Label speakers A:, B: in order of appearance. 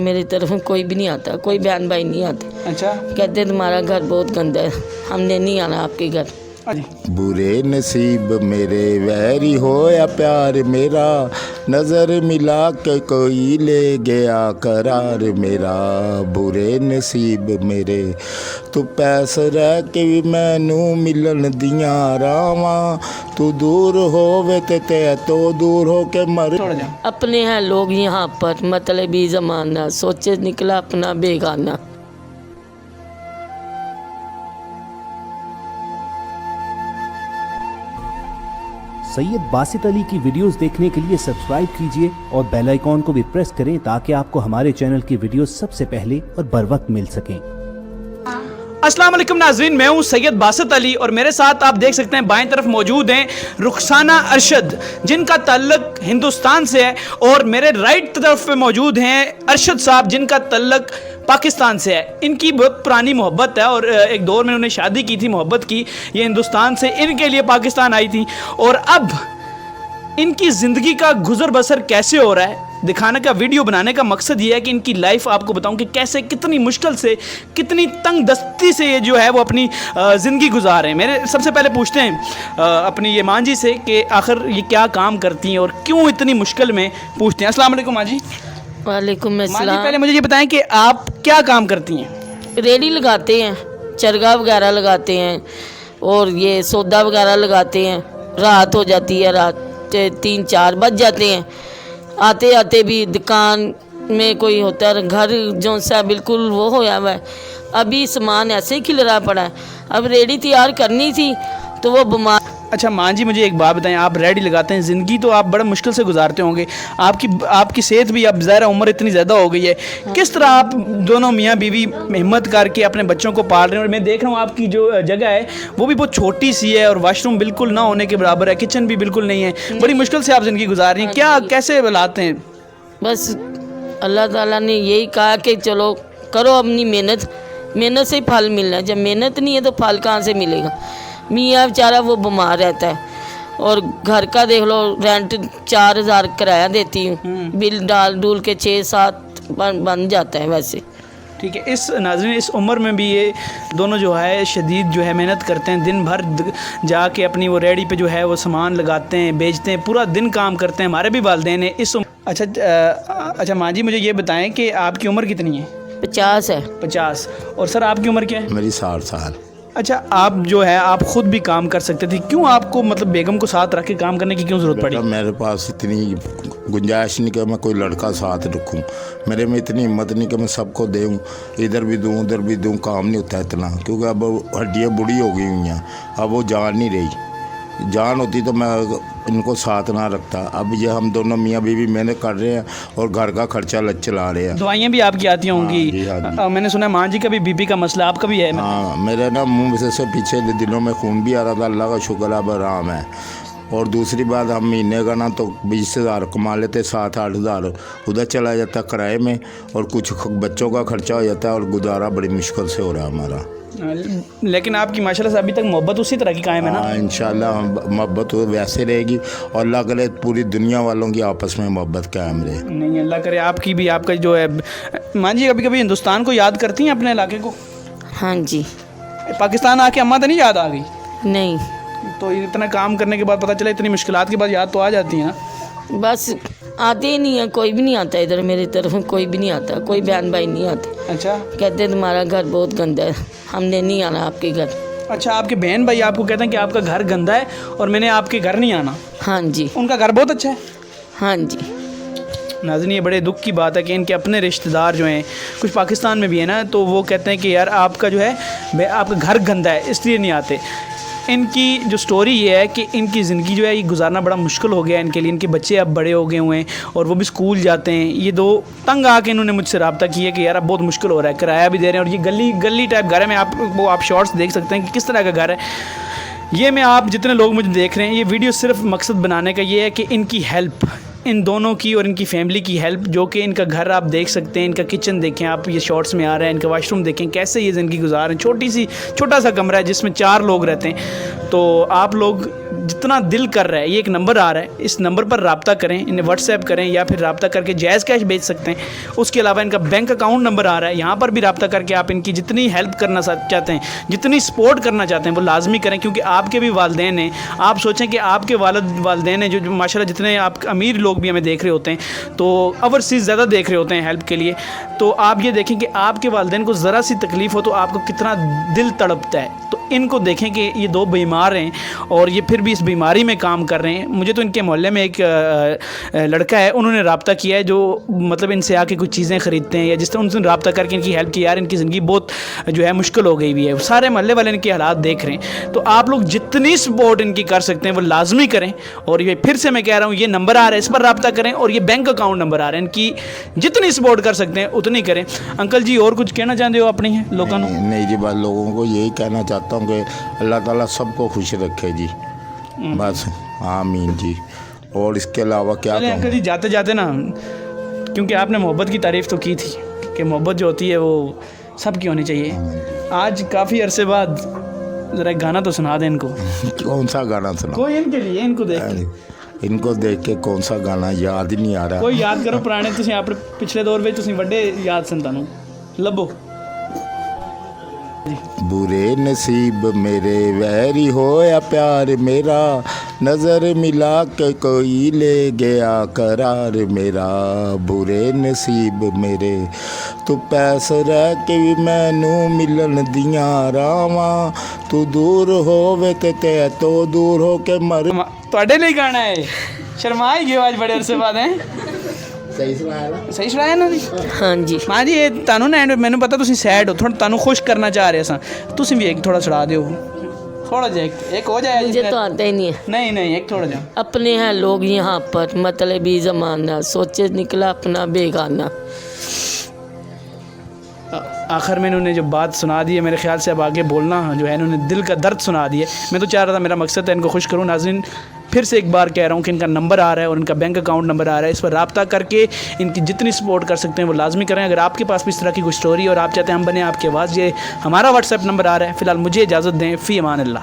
A: मेरी तरफ कोई भी नहीं आता, कोई बहन भाई नहीं आते।
B: अच्छा,
A: कहते तुम्हारा घर बहुत गंदा है, हमने नहीं आना आपके घर।
C: बुरे नसीब मेरे वैरी हो या प्यार मेरा, नज़र मिला के कोई ले गया करार मेरा। बुरे नसीब मेरे तू पैस रह के भी मैनू मिलन दियां रावां, तू दूर होवे ते तो दूर हो के मर।
A: अपने हैं लोग यहाँ पर, मतलबी ज़माना, सोचे निकला अपना बेगाना।
D: सैयद बासित अली की वीडियोस देखने के लिए सब्सक्राइब कीजिए और बेल आइकॉन को भी प्रेस करें ताकि आपको हमारे चैनल की वीडियोस सबसे पहले और बर वक्त मिल सकें।
B: अस्सलाम वालेकुम नाज़रीन, मैं हूं सैयद बासित अली और मेरे साथ आप देख सकते हैं बाएं तरफ मौजूद हैं रुखसाना अरशद, जिनका ताल्लुक हिंदुस्तान से है, और मेरे राइट तरफ पे मौजूद हैं अरशद साहब, जिनका ताल्लुक पाकिस्तान से है। इनकी बहुत पुरानी मोहब्बत है और एक दौर में उन्होंने शादी की थी, मोहब्बत की, ये हिंदुस्तान से इनके लिए पाकिस्तान आई थी, और अब इनकी ज़िंदगी का गुजर बसर कैसे हो रहा है दिखाने का वीडियो बनाने का मकसद ये है कि इनकी लाइफ आपको बताऊं कि कैसे, कितनी मुश्किल से, कितनी तंग दस्ती से ये जो है वो अपनी ज़िंदगी गुजार रहे हैं। मेरे सबसे पहले पूछते हैं अपनी ये माँ जी से कि आखिर ये क्या काम करती हैं और क्यों इतनी मुश्किल में पूछते हैं। अस्सलाम वालेकुम माँ जी।
A: वालेकुम
B: माँ जी,
A: अस्सलाम।
B: पहले मुझे ये बताएं कि आप क्या काम करती हैं।
A: रेडी लगाते हैं, चरगा वगैरह लगाते हैं और ये सौदा वगैरह लगाते हैं। रात हो जाती है, रात 3-4 बज जाते हैं। आते आते भी दुकान में कोई होता है, घर जो सा बिल्कुल वो होया हुआ है, अभी सामान ऐसे ही खिल रहा पड़ा है। अब रेडी तैयार करनी थी तो वो बीमार।
B: अच्छा माँ जी, मुझे एक बात बताएं, आप रेडी लगाते हैं, ज़िंदगी तो आप बड़ा मुश्किल से गुजारते होंगे, आपकी सेहत भी, अब ज़ाहिर उम्र इतनी ज़्यादा हो गई है, किस तरह आप दोनों मियाँ बीवी हिम्मत करके अपने बच्चों को पाल रहे हैं। और मैं देख रहा हूँ आपकी जो जगह है वो भी बहुत छोटी सी है और वाशरूम बिल्कुल ना होने के बराबर है, किचन भी बिल्कुल नहीं है, बड़ी मुश्किल से आप ज़िंदगी गुजार रही हैं। क्या कैसे लाते हैं?
A: बस अल्लाह ताला ने यही कहा कि चलो करो अपनी मेहनत, मेहनत से ही फल मिलना है। जब मेहनत नहीं है तो फल कहाँ से मिलेगा। मियाँ बेचारा वो बीमार रहता है और घर का देख लो, रेंट 4000 किराया देती हूँ, बिल डाल डूल के 6-7 बन जाता है वैसे।
B: ठीक है, इस नाज़रीन इस उम्र में भी ये दोनों जो है शदीद जो है मेहनत करते हैं, दिन भर जाके अपनी वो रेडी पे जो है वो सामान लगाते हैं, बेचते हैं, पूरा दिन काम करते हैं। हमारे भी वालिदैन हैं इस अच्छा माँ जी, मुझे ये बताएं कि आपकी उम्र कितनी है?
A: 50 है।
B: 50। और सर आपकी उम्र क्या है?
C: मेरी 60 साल।
B: अच्छा, आप जो है आप खुद भी काम कर सकते थे, क्यों आपको मतलब बेगम को साथ रख के काम करने की क्यों ज़रूरत पड़ी?
C: मेरे पास इतनी गुंजाइश नहीं कि मैं कोई लड़का साथ रखूं, मेरे में इतनी हिम्मत नहीं कि मैं सबको दूं, इधर भी दूं उधर भी दूं, काम नहीं होता इतना, क्योंकि अब हड्डियाँ बूढ़ी हो गई हुई हैं, अब वो जान नहीं रही। जान होती तो मैं इनको साथ ना रखता। अब ये हम दोनों मियाँ बीवी मेहनत कर रहे हैं और घर का खर्चा चला रहे हैं।
B: दवाइयाँ भी आपकी आती होंगी?
C: हाँ,
B: मैंने सुना माँ जी का भी बीपी का मसला, आपका भी है?
C: हाँ, मेरे ना मुँह से पीछे दिनों में खून भी आ रहा था, अल्लाह का शुक्र अब आराम है। और दूसरी बात, हम महीने का ना तो 20,000 कमा लेते, 7-8 हज़ार उधर चला जाता किराए में, और कुछ बच्चों का खर्चा हो जाता है, और गुजारा बड़ी मुश्किल से हो रहा है हमारा।
B: लेकिन आपकी माशाल्लाह से अभी तक मोहब्बत उसी तरह की कायम है ना?
C: हाँ, इंशाल्लाह मोहब्बत तो वैसे रहेगी, और अल्लाह करे पूरी दुनिया वालों की आपस में मोहब्बत कायम रहे।
B: नहीं, अल्लाह करे आपकी भी, आपका जो है। माँ जी, कभी कभी हिंदुस्तान को याद करती हैं, अपने इलाके को?
A: हाँ जी।
B: पाकिस्तान आके अम्मा तो नहीं याद आ गई?
A: नहीं,
B: तो इतना काम करने के बाद पता चला इतनी मुश्किलात के बाद याद तो आ जाती है ना?
A: बस आते ही नहीं है, कोई भी नहीं आता इधर, मेरी तरफ कोई भी नहीं आता, कोई बहन भाई नहीं आते।
B: अच्छा,
A: कहते तुम्हारा घर बहुत गंदा है, हमने नहीं आना आपके घर।
B: अच्छा, आपके बहन भाई आपको कहते हैं कि आपका घर गंदा है और मैंने आपके घर नहीं आना?
A: हाँ जी।
B: उनका घर बहुत अच्छा है?
A: हाँ जी।
B: नाज़रीन, ये बड़े दुख की बात है कि इनके अपने रिश्तेदार जो हैं, कुछ पाकिस्तान में भी है ना, तो वो कहते हैं कि यार आपका जो है आपका घर गंदा है इसलिए नहीं आते। इनकी जो स्टोरी ये है कि इनकी ज़िंदगी जो है ये गुजारना बड़ा मुश्किल हो गया है इनके लिए। इनके बच्चे अब बड़े हो गए हुए हैं और वो भी स्कूल जाते हैं। ये दो तंग आके इन्होंने मुझसे रब्ता किया कि यार अब बहुत मुश्किल हो रहा है, किराया भी दे रहे हैं, और ये गली टाइप घर है। मैं आप शॉर्ट्स देख सकते हैं कि किस तरह का घर है ये। मैं आप जितने लोग मुझे देख रहे हैं, ये वीडियो सिर्फ मकसद बनाने का ये है कि इनकी हेल्प इन दोनों की और इनकी फैमिली की हेल्प, जो कि इनका घर आप देख सकते हैं, इनका किचन देखें आप, ये शॉर्ट्स में आ रहा है, इनका वाशरूम देखें, कैसे ये ज़िंदगी गुजार रहे हैं। छोटा सा कमरा है जिसमें 4 लोग रहते हैं। तो आप लोग जितना दिल कर रहा है, ये एक नंबर आ रहा है, इस नंबर पर रब्ता करें, इन्हें व्हाट्सएप करें या फिर रब्ता करके जायज़ कैश भेज सकते हैं। उसके अलावा इनका बैंक अकाउंट नंबर आ रहा है, यहाँ पर भी रब्ता करके आप इनकी जितनी हेल्प करना चाहते हैं, जितनी सपोर्ट करना चाहते हैं, वो लाजमी करें, क्योंकि आपके भी वालदेन हैं। आप सोचें कि आपके वालदेन हैं जो माशाल्लाह जितने आप अमीर लोग भी हमें देख रहे होते हैं, तो ओवरसीज़ ज़्यादा देख रहे होते हैं हेल्प के लिए। तो आप ये देखें कि आपके वालदेन को ज़रा सी तकलीफ़ हो तो आपको कितना दिल तड़पता है। तो इनको देखें कि ये 2 बीमार हैं और ये फिर भी इस बीमारी में काम कर रहे हैं। मुझे तो इनके मोहल्ले में एक लड़का है, उन्होंने रब्ता किया है, जो मतलब इनसे आके कुछ चीज़ें ख़रीदते हैं या जिस तरह उनसे रब्ता करके इनकी हेल्प की। यार इनकी ज़िंदगी बहुत जो है मुश्किल हो गई हुई है, सारे मोहल्ले वाले इनके हालात देख रहे हैं। तो आप लोग जितनी सपोर्ट इनकी कर सकते हैं वो लाजमी करें। और ये फिर से मैं कह रहा हूँ, ये नंबर आ रहा है, इस पर रब्ता करें, और ये बैंक अकाउंट नंबर आ रहा है, इनकी जितनी सपोर्ट कर सकते हैं उतनी करें। अंकल जी और कुछ कहना चाहते हो अपनी लोगों को?
C: नहीं जी, बस लोगों को यही कहना चाहता हूँ कि अल्लाह ताला सबको खुश रखे जी, बस आमीन जी। और इसके अलावा क्या
B: चलिए अंकल जी, जाते जाते ना, क्योंकि आपने मोहब्बत की तारीफ़ तो की थी कि मोहब्बत जो होती है वो सबकी होनी चाहिए। आज काफ़ी अरसे बाद ज़रा एक गाना तो सुना दें इनको।
C: कौन सा गाना सुना?
B: कोई इनके लिए, इनको देख के कौन सा गाना याद ही नहीं आ रहा। कोई याद करो पुराने, तुसीं अपने पिछले दौर में तुसीं वड्डे याद सन तानू लभो।
C: बुरे नसीब मेरे वैरी होया प्यार मेरा, नज़र मिला के कोई ले गया करार मेरा। बुरे नसीब मेरे तू पैस रह के भी मैनू मिलन दिया रावा, तू दूर होवे ते तो दूर हो के मर।
B: ਤੁਹਾਡੇ ਲਈ ਗਾਣਾ ਹੈ, ਸ਼ਰਮਾ ਹੀ ਗਏ ਅੱਜ ਬੜੇ ਅਰਸੇ ਬਾਅਦ ਹੈ।
C: सही सुनाया ना?
B: ਸਹੀ ਸੁਣਾਇਆ ਨਾ ਜੀ?
A: हाँ जी।
B: ਮਾਂ ਜੀ ਇਹ ਤੁਹਾਨੂੰ ਨਾ ਮੈਨੂੰ ਪਤਾ ਤੁਸੀਂ ਸੈਡ ਹੋ, ਤੁਹਾਨੂੰ ਖੁਸ਼ ਕਰਨਾ ਚਾਹ ਰਹੇ ਸਾਂ, ਤੁਸੀਂ ਵੀ ਇੱਕ ਥੋੜਾ ਸੁਣਾ ਦਿਓ, थोड़ा जा एक हो जाए।
A: मुझे तो आता ही नहीं है।
B: नहीं एक थोड़ा जा।
A: अपने हैं लोग यहाँ पर, मतलबी ज़माना, सोचे निकला अपना बेगाना।
B: आखिर में इन्होंने जो बात सुना दी है, मेरे ख्याल से अब आगे बोलना जो है इन्होंने दिल का दर्द सुना दिया। मैं तो चाह रहा था, मेरा मकसद है इनको खुश करूँ। नाज़रीन फिर से एक बार कह रहा हूँ कि इनका नंबर आ रहा है और इनका बैंक अकाउंट नंबर आ रहा है, इस पर रब्ता करके इनकी जितनी सपोर्ट कर सकते हैं वो लाजमी करें। अगर आपके पास भी इस तरह की कोई स्टोरी और आप चाहते हैं हम बने आपके आवाज़, ये हमारा व्हाट्सएप नंबर आ रहा है। फ़िलहाल मुझे इजाज़त दें, फ़ी अमान अल्लाह।